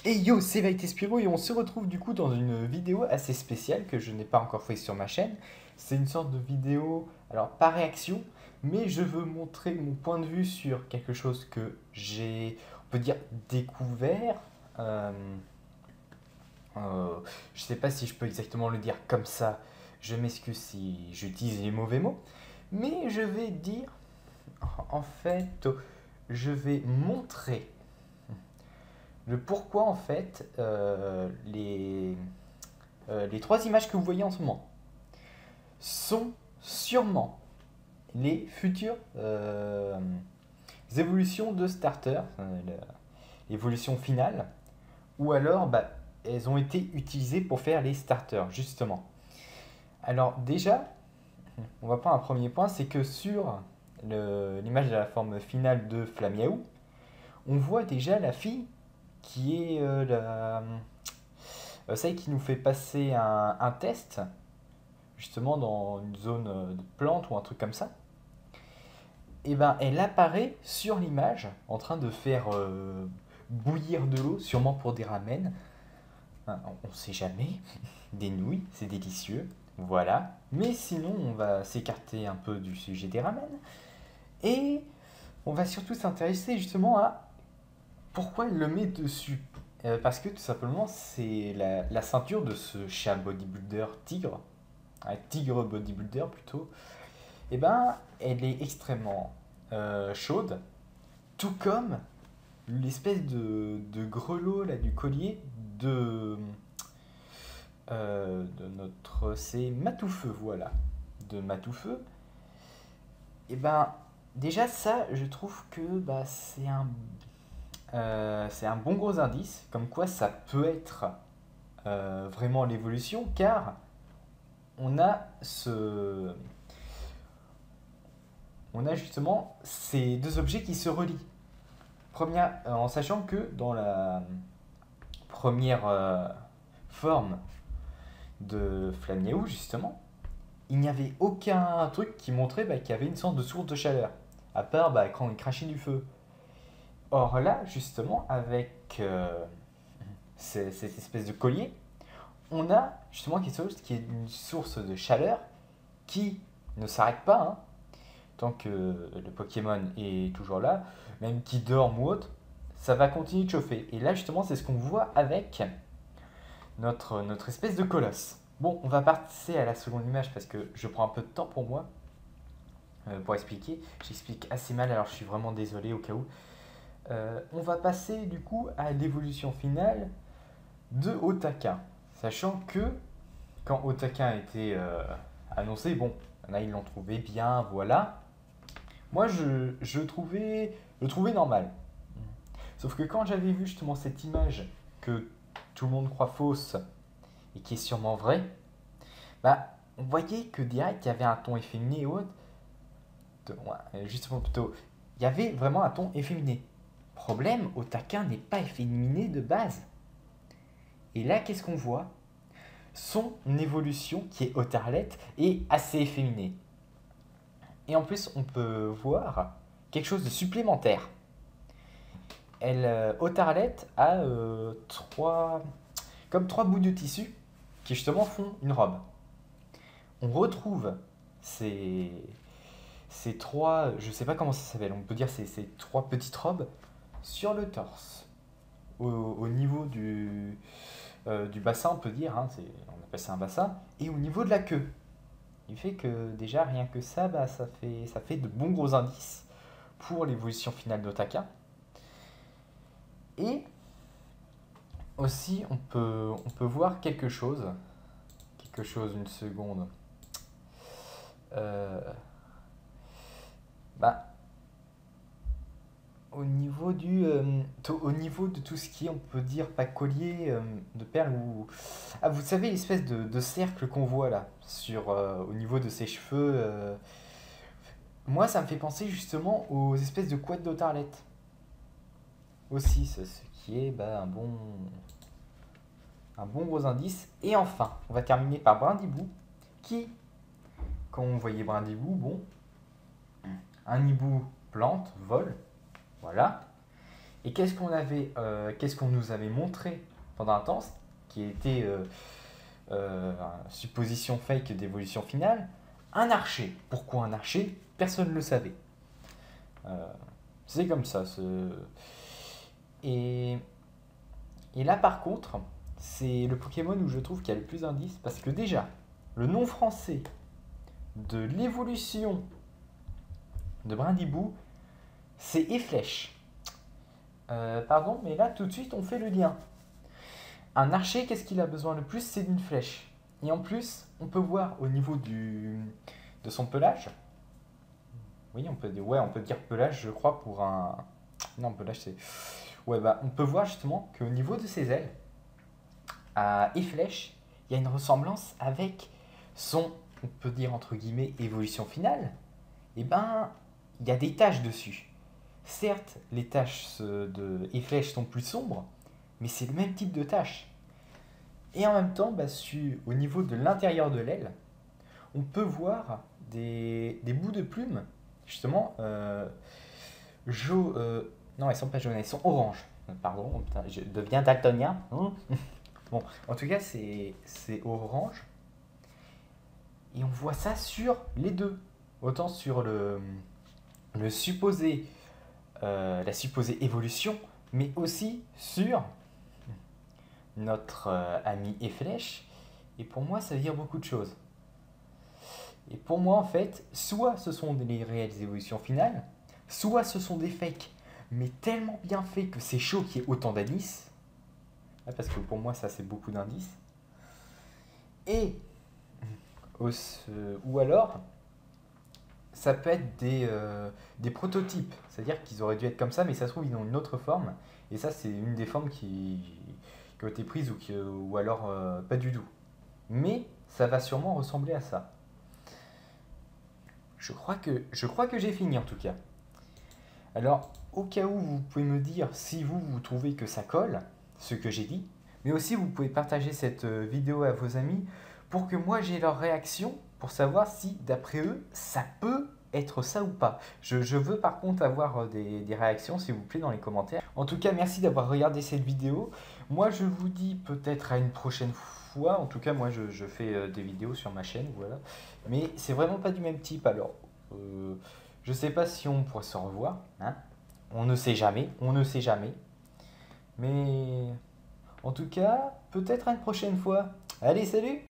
Et yo, c'est Vaïté Spiro et on se retrouve du coup dans une vidéo assez spéciale que je n'ai pas encore fait sur ma chaîne. C'est une sorte de vidéo, alors pas réaction, mais je veux montrer mon point de vue sur quelque chose que j'ai, on peut dire, découvert. Euh, je sais pas si je peux exactement le dire comme ça, je m'excuse si j'utilise les mauvais mots, mais je vais dire, en fait, je vais montrer le pourquoi en fait les trois images que vous voyez en ce moment sont sûrement les futures évolutions de starter, l'évolution finale, ou alors bah, elles ont été utilisées pour faire les starters justement. Alors déjà, on va prendre un premier point, c'est que sur l'image de la forme finale de Flamiaou, on voit déjà la fille qui est celle qui nous fait passer un test, justement dans une zone de plante ou un truc comme ça. Et ben, elle apparaît sur l'image en train de faire bouillir de l'eau, sûrement pour des ramen. Hein, on ne sait jamais. Des nouilles, c'est délicieux. Voilà. Mais sinon, on va s'écarter un peu du sujet des ramen. Et on va surtout s'intéresser justement à pourquoi elle le met dessus. Parce que tout simplement, c'est la ceinture de ce chat bodybuilder tigre, un tigre bodybuilder plutôt, et ben, elle est extrêmement chaude, tout comme l'espèce de grelot là, du collier de notre. C'est Matoufeu, voilà. De Matoufeu. Et ben, déjà, ça, je trouve que bah, c'est un bon gros indice, comme quoi ça peut être vraiment l'évolution, car on a ce, on a justement ces deux objets qui se relient. Première, en sachant que dans la première forme de Flammiaou, justement, il n'y avait aucun truc qui montrait bah, qu'il y avait une sorte de source de chaleur, à part bah, quand il crachait du feu. Or là, justement, avec cette espèce de collier, on a justement quelque chose qui est une source de chaleur qui ne s'arrête pas, hein, tant que le Pokémon est toujours là, même qu'il dorme ou autre, ça va continuer de chauffer. Et là, justement, c'est ce qu'on voit avec notre espèce de colosse. Bon, on va passer à la seconde image parce que je prends un peu de temps pour moi pour expliquer. J'explique assez mal, alors je suis vraiment désolé au cas où. On va passer du coup à l'évolution finale de Otaka. Sachant que quand Otaka a été annoncé, bon, là ils l'ont trouvé bien, voilà. Moi je trouvais normal. Sauf que quand j'avais vu justement cette image que tout le monde croit fausse et qui est sûrement vraie, bah on voyait que direct il y avait un ton efféminé et autres. Ouais, justement plutôt, il y avait vraiment un ton efféminé. Problème, Otaka n'est pas efféminé de base. Et là, qu'est-ce qu'on voit? Son évolution, qui est Otarlet, est assez efféminée. Et en plus, on peut voir quelque chose de supplémentaire. Otarlet a comme trois bouts de tissu qui justement font une robe. On retrouve ces, ces trois, je sais pas comment ça s'appelle, on peut dire ces trois petites robes sur le torse. Au niveau du bassin, on peut dire, hein, on appelle ça un bassin, et au niveau de la queue. Il fait que déjà, rien que ça, bah, ça fait de bons gros indices pour l'évolution finale d'Otaka. Et aussi, on peut voir quelque chose. Quelque chose, une seconde. Euh, bah, au niveau de tout ce qui est, on peut dire, pas collier de perles ou. Ah, vous savez, l'espèce de cercle qu'on voit là, au niveau de ses cheveux. Moi, ça me fait penser justement aux espèces de couettes d'Otarlet. Aussi, ce qui est bah, un bon gros indice. Et enfin, on va terminer par Brindibou, qui, quand on voyait Brindibou, bon, un hibou plante, vole, voilà. Et qu'est-ce qu'on nous avait montré pendant un temps, qui était supposition fake d'évolution finale, un archer. Pourquoi un archer? Personne ne le savait. Euh, c'est comme ça. Et, et là, par contre, c'est le Pokémon où je trouve qu'il y a le plus d'indices, parce que déjà, le nom français de l'évolution de Brindibou, c'est Efflèche. Pardon, mais là, tout de suite, on fait le lien. Un archer, qu'est-ce qu'il a besoin le plus? C'est d'une flèche. Et en plus, on peut voir au niveau de son pelage. Oui, on peut dire pelage, je crois, pour un. Non, pelage, c'est. Ouais, bah, on peut voir justement qu'au niveau de ses ailes, à Efflèche, il y a une ressemblance avec son, on peut dire entre guillemets, évolution finale. Et ben, il y a des taches dessus. Certes, les taches de Efflèche sont plus sombres, mais c'est le même type de taches. Et en même temps, bah, au niveau de l'intérieur de l'aile, on peut voir des bouts de plumes, justement, non, elles sont pas jaunes, elles sont oranges. Pardon, putain, je deviens daltonien. Bon, en tout cas, c'est orange. Et on voit ça sur les deux. Autant sur le supposé, la supposée évolution, mais aussi sur notre ami Efflèche. Et pour moi, ça veut dire beaucoup de choses. Et pour moi, en fait, soit ce sont les réelles évolutions finales, soit ce sont des fakes, mais tellement bien faits que c'est chaud qu'il y ait autant d'indices. Parce que pour moi, ça, c'est beaucoup d'indices. Et, ou alors, ça peut être des prototypes. C'est-à-dire qu'ils auraient dû être comme ça, mais ça se trouve, ils ont une autre forme. Et ça, c'est une des formes qui ont été prises ou alors pas du tout. Mais ça va sûrement ressembler à ça. Je crois que j'ai fini en tout cas. Alors, au cas où vous pouvez me dire si vous trouvez que ça colle, ce que j'ai dit, mais aussi vous pouvez partager cette vidéo à vos amis pour que moi j'ai leur réaction pour savoir si d'après eux ça peut être ça ou pas. Je veux par contre avoir des réactions s'il vous plaît dans les commentaires. En tout cas, merci d'avoir regardé cette vidéo. Moi je vous dis peut-être à une prochaine fois. En tout cas, moi je fais des vidéos sur ma chaîne, voilà. Mais c'est vraiment pas du même type alors. Je sais pas si on pourra se revoir, hein. On ne sait jamais, on ne sait jamais. Mais en tout cas, peut-être à une prochaine fois. Allez, salut!